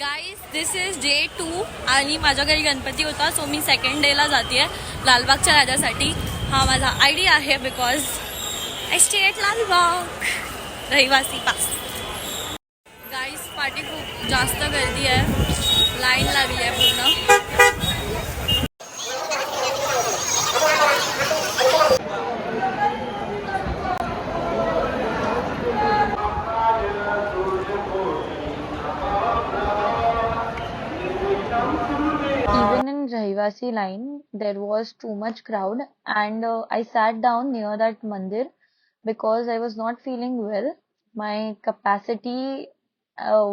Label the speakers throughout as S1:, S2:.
S1: Guys this is day 2 आणि माझ्या घरी गणपती होता. सो मी सेकंड डेला जाते आहे लालबागच्या राजासाठी. हा माझा आयडी आहे because I stay at Lalbaug, रहिवासी पास. गाईज पाठी खूप जास्त गर्दी आहे, लाईन लागली आहे पूर्ण.
S2: Even in Rahivasi line, there was too much crowd, and I sat down near that mandir because I was not feeling well. My capacity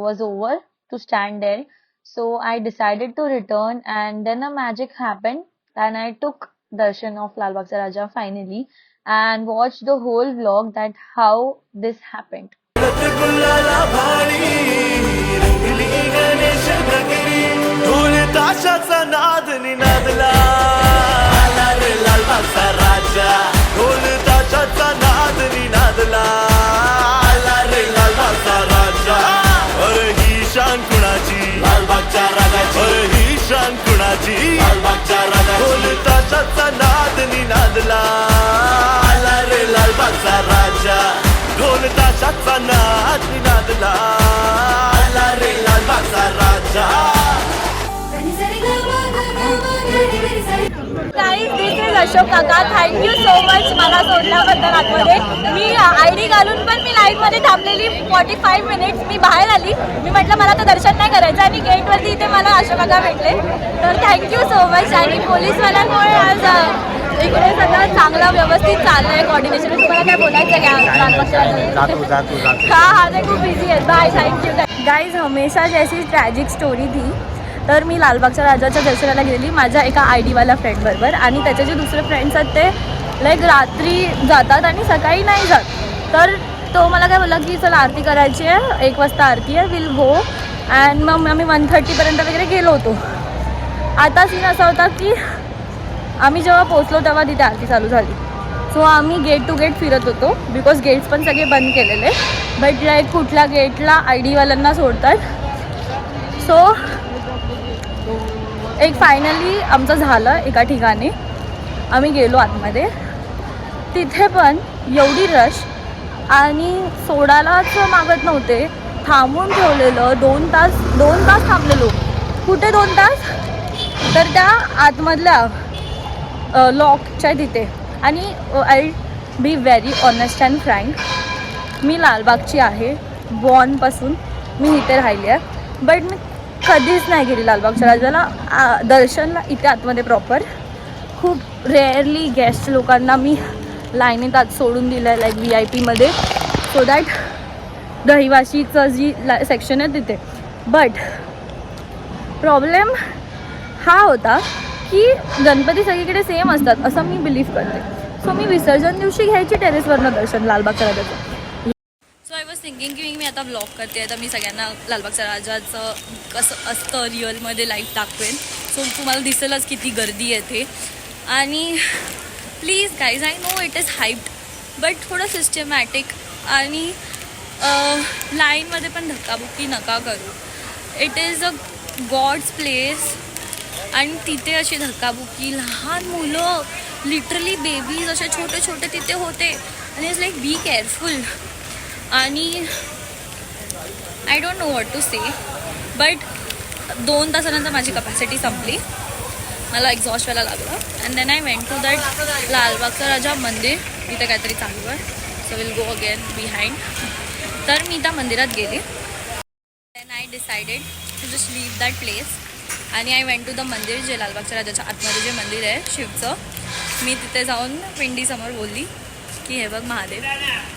S2: was over to stand there, so I decided to return. And then a magic happened, and I took darshan of Lal Bagh Raja finally, and watched the whole vlog that how this happened.
S3: ताशाचा नाद निनादला, आला रे लालबागचा राजा. ढोल ताशाचा नाद निनादला, आला रे लालबागचा राजा. अरे ही शान कुणाची, लालबागच्या राजाची. अरे ही शान कुणाची, लालबागच्या राजाची. ढोल ताशाचा नाद निनादला, आला रे लालबागचा राजा. ढोल ताशाचा नाद निनादला, आला रे लालबागचा राजा.
S1: गाईज दिस इज अशोक काका. थँक्यू सो मच मला सोडल्याबद्दल आतमध्ये. मी आयडी घालून पण मी लाईनमध्ये थांबलेली 45 मिनिट्स. मी बाहेर आली, मी म्हटलं मला तर दर्शन नाही करायचं आणि गेटवरती इथे मला अशोक काका भेटले. तर थँक्यू सो मच. आणि पोलीसवाल्यांमुळे आज इकडे सगळं चांगलं व्यवस्थित चाललं आहे कॉर्डिनेशन. तुम्हाला काय बोलायचं का? हा ते खूप बिझी आहेत. Bye, thank you. गाईज हमेशा जैसी ट्रॅजिक स्टोरी थी. तर मी लालबागच्या राजाच्या दर्शनाला गेलेली माझ्या एका आय डीवाला फ्रेंडबरोबर, आणि त्याचे जे दुसरे फ्रेंड्स आहेत ते लाईक रात्री जातात आणि सकाळी नाही जात. तर तो मला काय बोलला की चला आरती करायची आहे, 1 वाजता आरती आहे, विल गो. अँड मग आम्ही 1:30पर्यंत वगैरे गेलो होतो. आता सीन असा होता की आम्ही जेव्हा पोचलो तेव्हा तिथे आरती चालू झाली. सो आम्ही गेट टू गेट फिरत होतो बिकॉज गेट्स पण सगळे बंद केलेले. बट लाईक कुठल्या गेटला आय डीवाल्यांना सोडतात. सो एक फायनली आमचं झालं एका ठिकाणी. आम्ही गेलो आतमध्ये, तिथे पण एवढी रश आणि सोडायलाच मागत नव्हते. थांबून ठेवलेलं 2 तास थांबलेलो. कुठे 2 तास? तर त्या आतमधल्या लॉकच्या तिथे. आणि I be very honest and frank, मी लालबागची आहे, बॉर्नपासून मी इथे राहिली आहे. बट मी कधीच नाही गेली लालबागच्या राजाला दर्शनला इथे आतमध्ये प्रॉपर. खूप रेअरली गेस्ट लोकांना मी लाईनीत आत सोडून दिलं आहे, लाईक VIP सो दॅट रहिवाशीचं जी सेक्शन आहे तिथे. बट प्रॉब्लेम हा होता की गणपती सगळीकडे सेम असतात असं मी बिलीव्ह करते. सो मी विसर्जन दिवशी घ्यायची टेरेसवरनं दर्शन लालबागच्या राजाचं. सो आय वॉज थिंकिंग की मी आता ब्लॉग करते आहे, तर मी सगळ्यांना लालबागच्या राजाचं कसं असतं रिअलमध्ये लाईफ दाखवेन. सो तुम्हाला दिसेलच किती गर्दी आहे ते. आणि please guys, I know it is hyped, but थोडं सिस्टमॅटिक आणि लाईनमध्ये पण धक्काबुक्की नका करू. It is a God's place आणि तिथे अशी धक्काबुक्की, लहान मुलं, लिटरली बेबीज असे छोटे छोटे तिथे होते. आणि इट्स लाईक बी केअरफुल. आणि I don't know what to say, but 2 तासानंतर माझी कपॅसिटी संपली, मला एक्झॉस्ट व्हायला लागलं. And then I went to that लालबागचा राजा मंदिर. तिथे काहीतरी चालू आहे, so will go again behind. तर मी त्या मंदिरात गेले. Then I decided to just leave that place आणि आय वेंट टू द मंदिर, जे लालबागच्या राजाच्या आतमध्ये जे मंदिर आहे शिवचं. मी तिथे जाऊन पिंडीसमोर बोलली की हे बघ महादेव,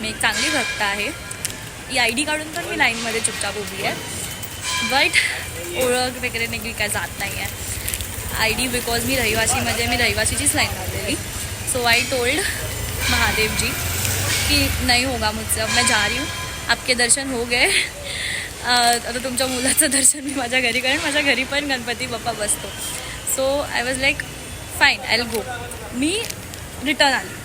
S1: मी एक चांगली भक्त आहे. ही आय डी काढून पण मी लाईनमध्ये चुपचाप उभी आहे, बट ओळख वगैरे नाही, काय जात नाही आहे आय डी. बिकॉज मी रहिवासीचीच लाईन लावलेली. So I told Mahadev ji की नहीं होगा मुझसे, अब मैं जा रही हूँ, आपके दर्शन हो गए. आता तुमच्या मुलाचं दर्शन मी माझ्या घरी करेन, माझ्या घरी पण गणपती बाप्पा बसतो. So I was like fine, I will go. Me return आली.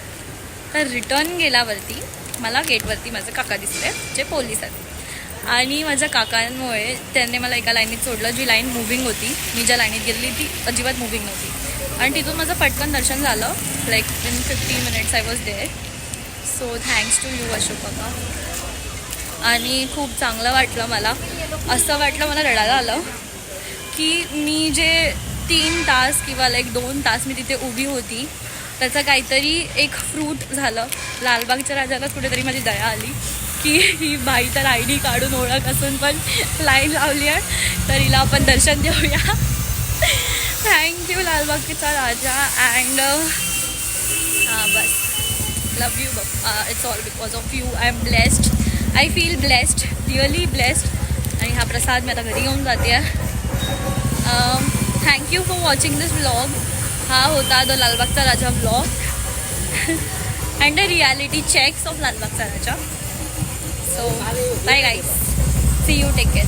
S1: तर रिटर्न गेल्यावरती मला गेटवरती माझे काका दिसले, जे पोलीस आहेत. आणि माझ्या काकांमुळे त्यांनी मला एका लाईनीत सोडलं, जी लाईन मुव्हिंग होती. मी ज्या लाईनीत गेलेली ती अजिबात मुव्हिंग नव्हती. आणि तिथून माझं पटकन दर्शन झालं. Like in 15 minutes I was there. So thanks to you Ashok काका. आणि खूप चांगलं वाटलं मला. असं वाटलं मला रडायला आलं की मी जे 3 तास किंवा लाईक 2 तास मी तिथे उभी होती त्याचं काहीतरी एक फ्रूट झालं. लालबागच्या राजाला कुठेतरी माझी दया आली की ही बाई तर ID काढून ओळख असून पण लाईन लावली आहे, तर हिला आपण दर्शन देऊया. थँक्यू लालबागचा राजा. अँड हां बस, love you Bappa. It's all because of you. I am blessed. I feel blessed, really blessed. आणि हा प्रसाद मी आता घरी घेऊन जाते आहे. Thank you for watching this vlog. हा होता द लालबागचा राजा vlog and the reality checks of लालबागचा राजा. So bye guys, see you, take care.